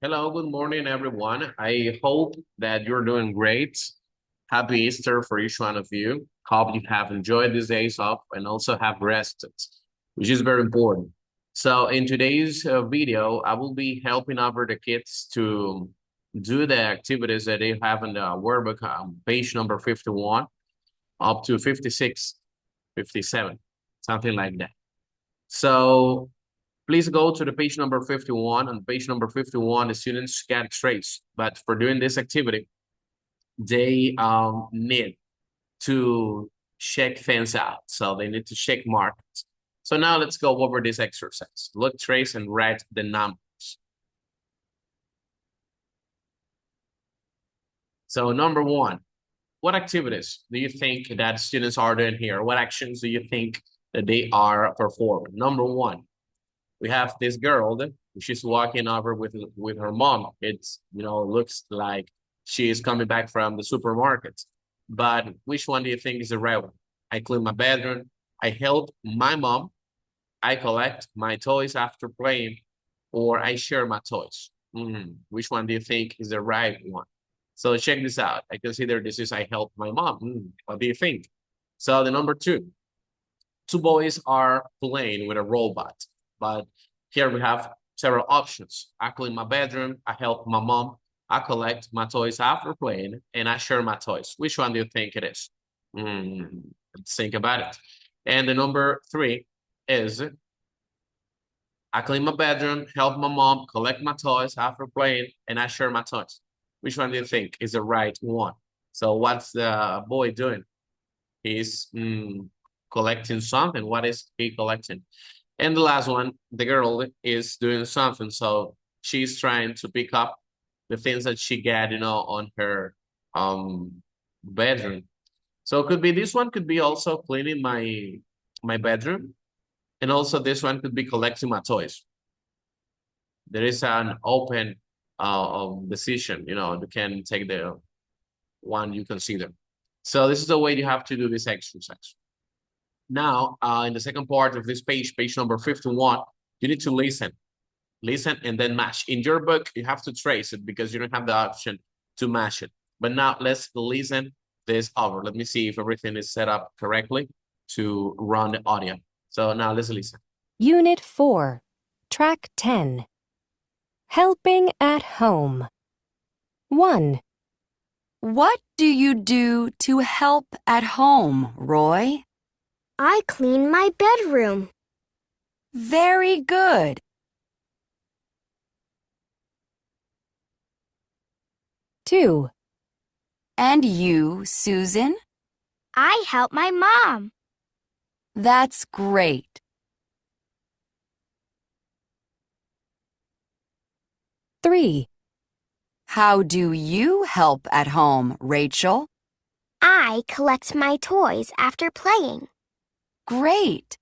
Hello, good morning, everyone. I hope that you're doing great. Happy Easter for each one of you. Hope you have enjoyed these days off and also have rested, which is very important. So, in today's video, I will be helping over the kids to do the activities that they have in the workbook, page number 51 up to 56, 57, something like that. So, please go to the page number 51. On page number 51, the students get traits. But for doing this activity, they need to check things out. So they need to check marks. So now let's go over this exercise. Look, trace, and write the numbers. So number one, what activities do you think that students are doing here? What actions do you think that they are performing? Number one, we have this girl. She's walking over with her mom. It's looks like she is coming back from the supermarket. But which one do you think is the right one? I clean my bedroom. I help my mom. I collect my toys after playing, or I share my toys. Which one do you think is the right one? So check this out. I consider this is I help my mom. What do you think? So the number two boys are playing with a robot, but here we have several options. I clean my bedroom, I help my mom, I collect my toys after playing, and I share my toys. Which one do you think it is? Let's think about it. And the number three is I clean my bedroom, help my mom, collect my toys after playing, and I share my toys. Which one do you think is the right one? So what's the boy doing? He's collecting something. What is he collecting? And the last one, the girl is doing something. So she's trying to pick up the things that she got, on her bedroom. So it could be this one could be also cleaning my bedroom. And also this one could be collecting my toys. There is an open decision, you can take the one you consider. So this is the way you have to do this exercise. Now, in the second part of this page, page number 51, you need to listen and then match. In your book, you have to trace it because you don't have the option to match it. But now let's listen this over. Let me see if everything is set up correctly to run the audio. So now let's listen. Unit 4, Track 10. Helping at Home. 1. What do you do to help at home, Roy? I clean my bedroom. Very good. 2. And you, Susan? I help my mom. That's great. 3. How do you help at home, Rachel? I collect my toys after playing. Great.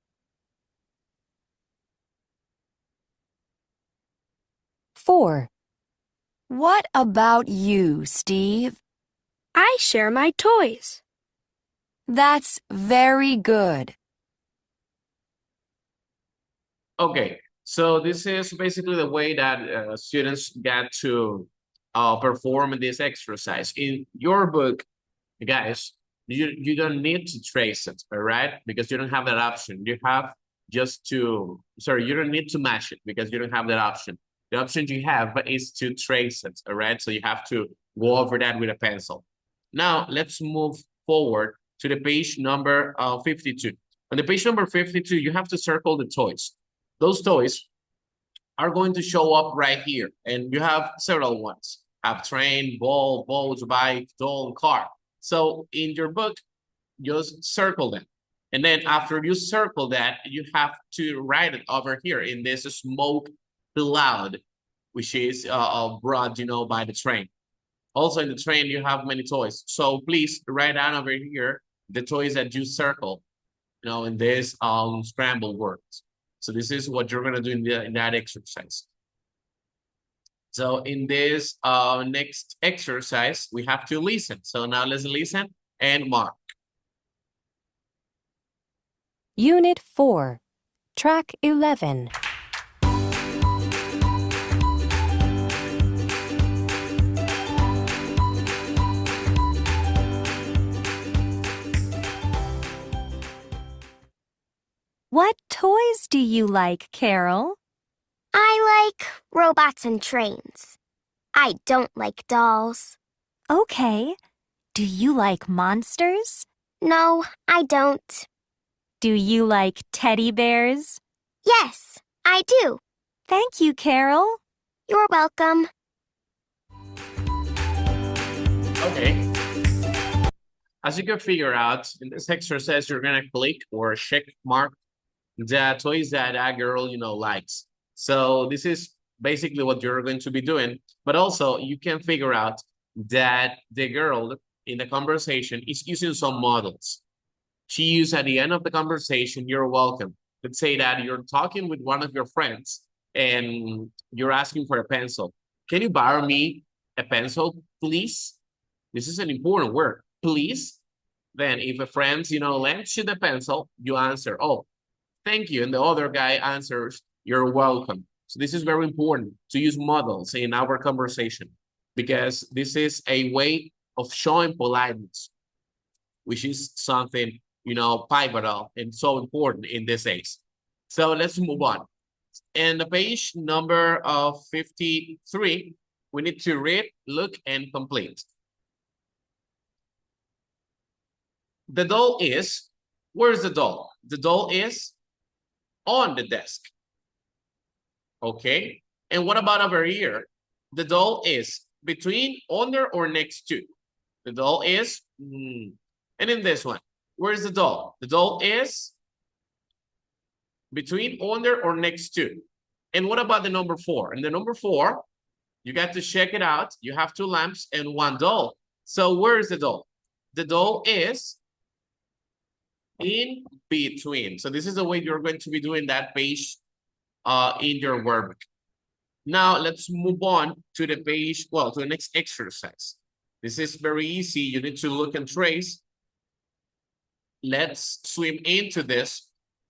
4. What about you, Steve? I share my toys. That's very good. Okay, so this is basically the way that students get to perform this exercise. In your book, guys, you don't need to trace it, all right? Because you don't have that option. You have you don't need to match it because you don't have that option. The option you have is to trace it, all right? So you have to go over that with a pencil. Now, let's move forward to the page number 52. On the page number 52, you have to circle the toys. Those toys are going to show up right here, and you have several ones. Have train, ball, boat, bike, doll, car. So in your book, just circle them. And then after you circle that, you have to write it over here in this smoke cloud, which is brought, by the train. Also in the train, you have many toys. So please write down over here the toys that you circle, in this scrambled words. So this is what you're going to do in that exercise. So in this next exercise, we have to listen. So now let's listen and mark. Unit 4, Track 11. What toys do you like, Carol? I like robots and trains. I don't like dolls. Okay. Do you like monsters? No, I don't. Do you like teddy bears? Yes, I do. Thank you, Carol. You're welcome. Okay. As you can figure out, in this exercise, you're going to click or check mark the toys that that girl, likes. So this is basically what you're going to be doing. But also, you can figure out that the girl in the conversation is using some models. She used at the end of the conversation, you're welcome. Let's say that you're talking with one of your friends and you're asking for a pencil. Can you borrow me a pencil, please? This is an important word, please. Then if a friend, lends you the pencil, you answer, oh, thank you. And the other guy answers, you're welcome. So this is very important to use models in our conversation because this is a way of showing politeness, which is something, pivotal and so important in this age. So let's move on. And the page number of 53, we need to read, look, and complete. The doll is, where's the doll? The doll is on the desk. Okay. And what about over here? The doll is between, under, or next to. The doll is, and in this one, where's the doll? The doll is between, under, or next to. And what about the number 4? And the number 4, you got to check it out. You have 2 lamps and 1 doll. So where is the doll? The doll is in between. So this is the way you're going to be doing that page in your workbook. Now let's move on to the page, to the next exercise. This is very easy. You need to look and trace. Let's swim into this.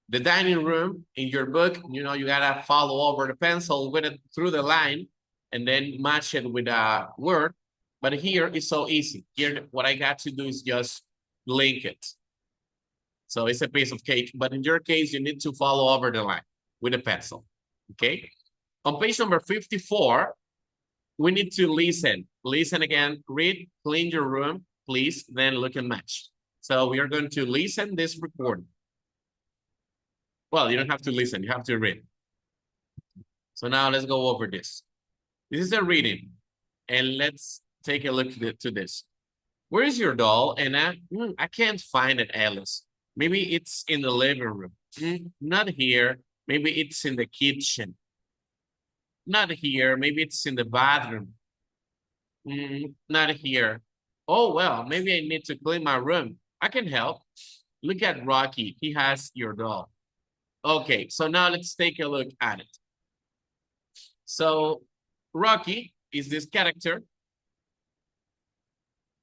The dining room in your book, you gotta follow over the pencil with it through the line and then match it with a word. But here it's so easy. Here, what I got to do is just link it. So it's a piece of cake, but in your case, you need to follow over the line with a pencil, okay? On page number 54, we need to listen. Listen again, read, clean your room, please, then look and match. So we are going to listen this recording. Well, you don't have to listen, you have to read. So now let's go over this. This is a reading, and let's take a look to this. Where is your doll, Anna? I can't find it, Alice. Maybe it's in the living room. Not here. Maybe it's in the kitchen. Not here. Maybe it's in the bathroom. Not here. Oh, well, maybe I need to clean my room. I can help. Look at Rocky. He has your doll. Okay, so now let's take a look at it. So Rocky is this character.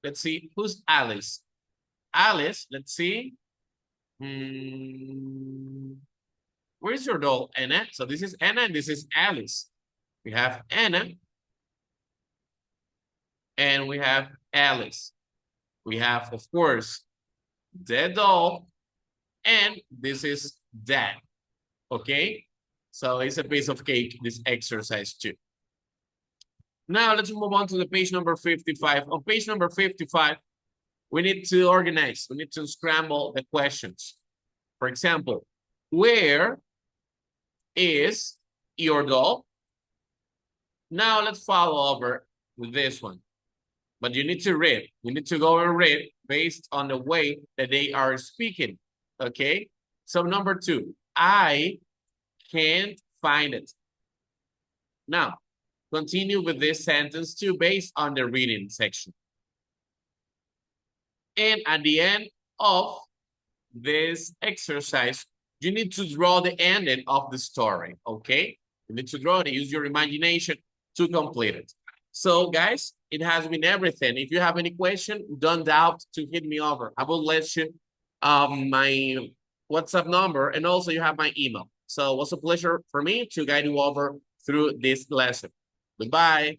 Let's see, who's Alice? Alice, let's see. Where's your doll, Anna? So this is Anna and this is Alice. We have Anna and we have Alice. We have, of course, the doll and this is Dad. Okay? So it's a piece of cake, this exercise too. Now let's move on to the page number 55. On page number 55, we need to organize. We need to scramble the questions. For example, where is your doll? Now let's follow over with this one. But you need to read. You need to go and read based on the way that they are speaking. Okay? So number 2, I can't find it. Now, continue with this sentence too based on the reading section. And at the end of this exercise, you need to draw the ending of the story, okay? You need to draw it, use your imagination to complete it. So guys, it has been everything. If you have any question, don't doubt to hit me over. I will let you my WhatsApp number, and also you have my email. So it was a pleasure for me to guide you over through this lesson. Goodbye.